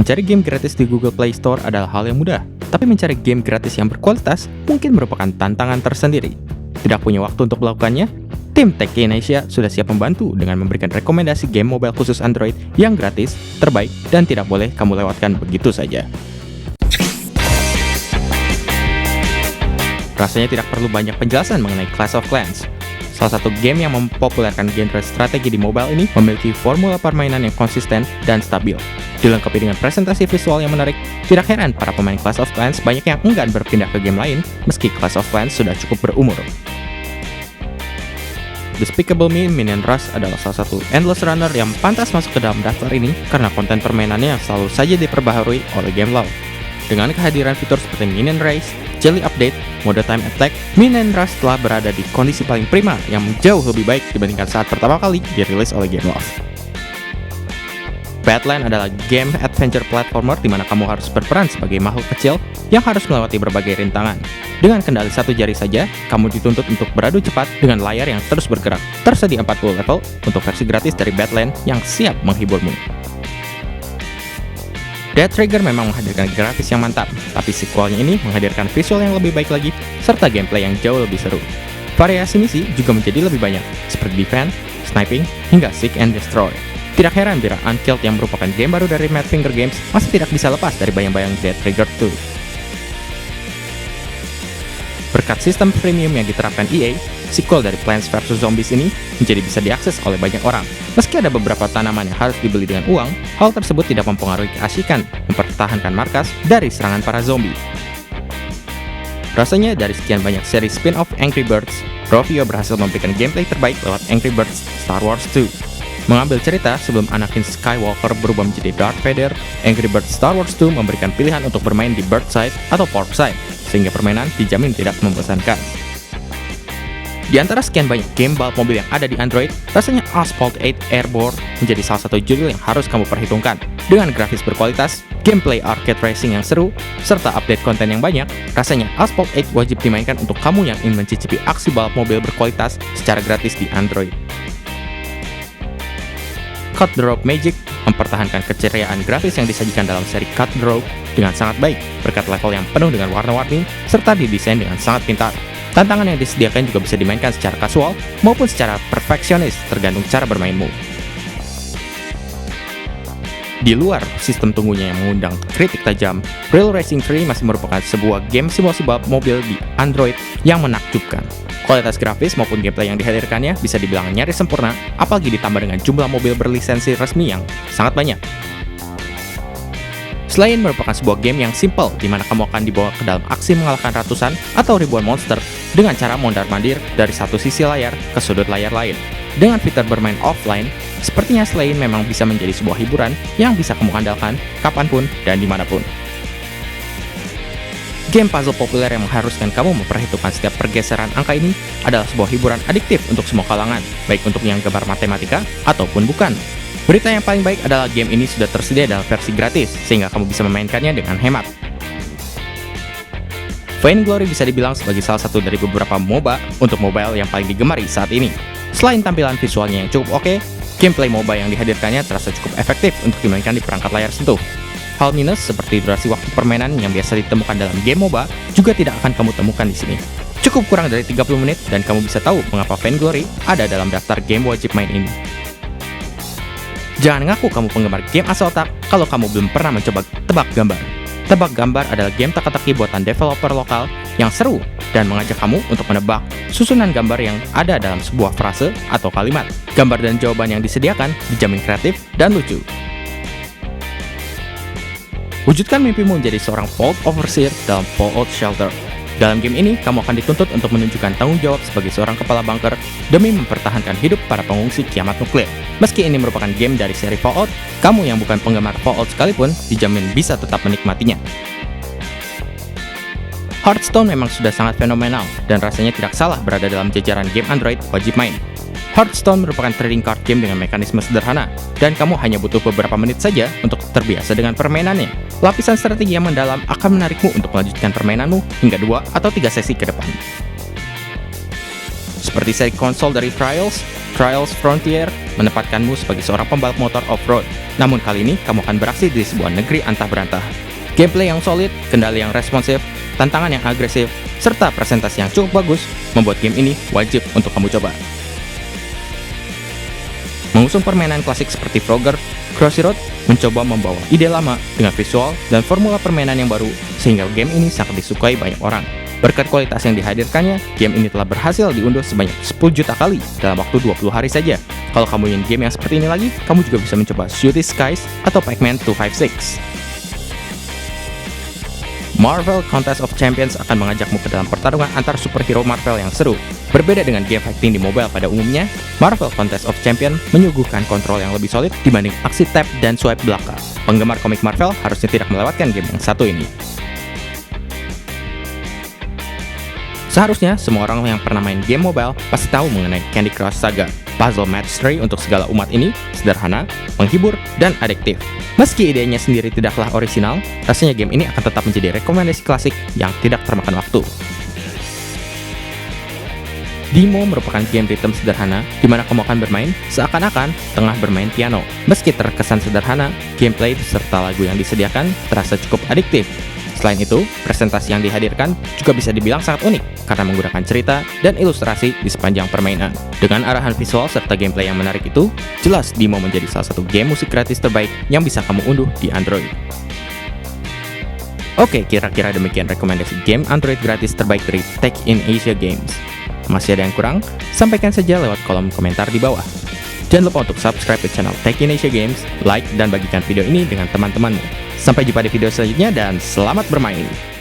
Mencari game gratis di Google Play Store adalah hal yang mudah, tapi mencari game gratis yang berkualitas mungkin merupakan tantangan tersendiri. Tidak punya waktu untuk melakukannya? Tim Tech Indonesia sudah siap membantu dengan memberikan rekomendasi game mobile khusus Android yang gratis, terbaik, dan tidak boleh kamu lewatkan begitu saja. Rasanya tidak perlu banyak penjelasan mengenai Clash of Clans. Salah satu game yang mempopulerkan genre strategi di mobile ini memiliki formula permainan yang konsisten dan stabil. Dilengkapi dengan presentasi visual yang menarik, tidak heran para pemain Clash of Clans banyak yang enggan berpindah ke game lain meski Clash of Clans sudah cukup berumur. Despicable Me Minion Rush adalah salah satu endless runner yang pantas masuk ke dalam daftar ini karena konten permainannya yang selalu saja diperbaharui oleh game law. Dengan kehadiran fitur seperti Minion Race, Jelly Update, mode Time Attack, Minion Rush telah berada di kondisi paling prima yang jauh lebih baik dibandingkan saat pertama kali dirilis oleh game law. Badland adalah game adventure platformer di mana kamu harus berperan sebagai makhluk kecil yang harus melewati berbagai rintangan. Dengan kendali satu jari saja, kamu dituntut untuk beradu cepat dengan layar yang terus bergerak. Tersedia 40 level untuk versi gratis dari Badland yang siap menghiburmu. Dead Trigger memang menghadirkan grafis yang mantap, tapi sequelnya ini menghadirkan visual yang lebih baik lagi, serta gameplay yang jauh lebih seru. Variasi misi juga menjadi lebih banyak, seperti defense, sniping, hingga seek and destroy. Tidak heran bila Unkilled yang merupakan game baru dari Madfinger Games masih tidak bisa lepas dari bayang-bayang Dead Trigger 2. Berkat sistem premium yang diterapkan EA, sequel dari Plants vs Zombies ini menjadi bisa diakses oleh banyak orang. Meski ada beberapa tanaman yang harus dibeli dengan uang, hal tersebut tidak mempengaruhi keasikan mempertahankan markas dari serangan para zombie. Rasanya dari sekian banyak seri spin-off Angry Birds, Rovio berhasil memberikan gameplay terbaik lewat Angry Birds Star Wars 2. Mengambil cerita sebelum Anakin Skywalker berubah menjadi Darth Vader, Angry Birds Star Wars 2 memberikan pilihan untuk bermain di Bird Side atau Pork Side, sehingga permainan dijamin tidak membosankan. Di antara sekian banyak game balap mobil yang ada di Android, rasanya Asphalt 8 Airborne menjadi salah satu judul yang harus kamu perhitungkan. Dengan grafis berkualitas, gameplay arcade racing yang seru, serta update konten yang banyak, rasanya Asphalt 8 wajib dimainkan untuk kamu yang ingin mencicipi aksi balap mobil berkualitas secara gratis di Android. Cut the Rope Magic mempertahankan keceriaan grafis yang disajikan dalam seri Cut the Rope dengan sangat baik berkat level yang penuh dengan warna-warni serta didesain dengan sangat pintar. Tantangan yang disediakan juga bisa dimainkan secara kasual maupun secara perfeksionis tergantung cara bermainmu. Di luar sistem tunggunya yang mengundang kritik tajam, Real Racing 3 masih merupakan sebuah game simulasi balap mobil di Android yang menakjubkan. Kualitas grafis maupun gameplay yang dihadirkannya bisa dibilang nyaris sempurna, apalagi ditambah dengan jumlah mobil berlisensi resmi yang sangat banyak. Selain merupakan sebuah game yang simple, di mana kamu akan dibawa ke dalam aksi mengalahkan ratusan atau ribuan monster dengan cara mondar-mandir dari satu sisi layar ke sudut layar lain. Dengan fitur bermain offline, sepertinya Slain memang bisa menjadi sebuah hiburan yang bisa kamu andalkan kapanpun dan dimanapun. Game puzzle populer yang mengharuskan kamu memperhitungkan setiap pergeseran angka ini adalah sebuah hiburan adiktif untuk semua kalangan, baik untuk yang gemar matematika ataupun bukan. Berita yang paling baik adalah game ini sudah tersedia dalam versi gratis, sehingga kamu bisa memainkannya dengan hemat. Vainglory bisa dibilang sebagai salah satu dari beberapa MOBA untuk mobile yang paling digemari saat ini. Selain tampilan visualnya yang cukup oke, gameplay MOBA yang dihadirkannya terasa cukup efektif untuk dimainkan di perangkat layar sentuh. Hal minus seperti durasi waktu permainan yang biasa ditemukan dalam game MOBA juga tidak akan kamu temukan di sini. Cukup kurang dari 30 menit dan kamu bisa tahu mengapa Vainglory ada dalam daftar game wajib main ini. Jangan ngaku kamu penggemar game asal otak kalau kamu belum pernah mencoba tebak gambar. Tebak gambar adalah game teka-teki buatan developer lokal yang seru dan mengajak kamu untuk menebak susunan gambar yang ada dalam sebuah frase atau kalimat. Gambar dan jawaban yang disediakan dijamin kreatif dan lucu. Wujudkan mimpimu menjadi seorang Vault Overseer dalam Fallout Shelter. Dalam game ini, kamu akan dituntut untuk menunjukkan tanggung jawab sebagai seorang kepala bunker demi mempertahankan hidup para pengungsi kiamat nuklir. Meski ini merupakan game dari seri Fallout, kamu yang bukan penggemar Fallout sekalipun dijamin bisa tetap menikmatinya. Hearthstone memang sudah sangat fenomenal dan rasanya tidak salah berada dalam jajaran game Android wajib main. Hearthstone merupakan trading card game dengan mekanisme sederhana, dan kamu hanya butuh beberapa menit saja untuk terbiasa dengan permainannya. Lapisan strategi yang mendalam akan menarikmu untuk melanjutkan permainanmu hingga 2 atau 3 sesi ke depan. Seperti seri konsol dari Trials, Trials Frontier menempatkanmu sebagai seorang pembalap motor off-road. Namun kali ini, kamu akan beraksi di sebuah negeri antah berantah. Gameplay yang solid, kendali yang responsif, tantangan yang agresif, serta presentasi yang cukup bagus membuat game ini wajib untuk kamu coba. Mengusung permainan klasik seperti Frogger, Crossy Road mencoba membawa ide lama dengan visual dan formula permainan yang baru sehingga game ini sangat disukai banyak orang. Berkat kualitas yang dihadirkannya, game ini telah berhasil diunduh sebanyak 10 juta kali dalam waktu 20 hari saja. Kalau kamu ingin game yang seperti ini lagi, kamu juga bisa mencoba Cities Skies atau Pac-Man 256. Marvel Contest of Champions akan mengajakmu ke dalam pertarungan antar superhero Marvel yang seru. Berbeda dengan game fighting di mobile pada umumnya, Marvel Contest of Champions menyuguhkan kontrol yang lebih solid dibanding aksi tap dan swipe belaka. Penggemar komik Marvel harusnya tidak melewatkan game yang satu ini. Seharusnya semua orang yang pernah main game mobile pasti tahu mengenai Candy Crush Saga. Puzzle match 3 untuk segala umat ini sederhana, menghibur, dan adiktif. Meski idenya sendiri tidaklah orisinal, rasanya game ini akan tetap menjadi rekomendasi klasik yang tidak termakan waktu. Demo merupakan game rhythm sederhana di mana kamu akan bermain seakan-akan tengah bermain piano. Meski terkesan sederhana, gameplay beserta lagu yang disediakan terasa cukup adiktif. Selain itu, presentasi yang dihadirkan juga bisa dibilang sangat unik karena menggunakan cerita dan ilustrasi di sepanjang permainan. Dengan arahan visual serta gameplay yang menarik itu, jelas Demo menjadi salah satu game musik gratis terbaik yang bisa kamu unduh di Android. Oke, kira-kira demikian rekomendasi game Android gratis terbaik dari Tech in Asia Games. Masih ada yang kurang? Sampaikan saja lewat kolom komentar di bawah. Jangan lupa untuk subscribe ke channel Tech in Asia Games, like dan bagikan video ini dengan teman-temanmu. Sampai jumpa di video selanjutnya dan selamat bermain!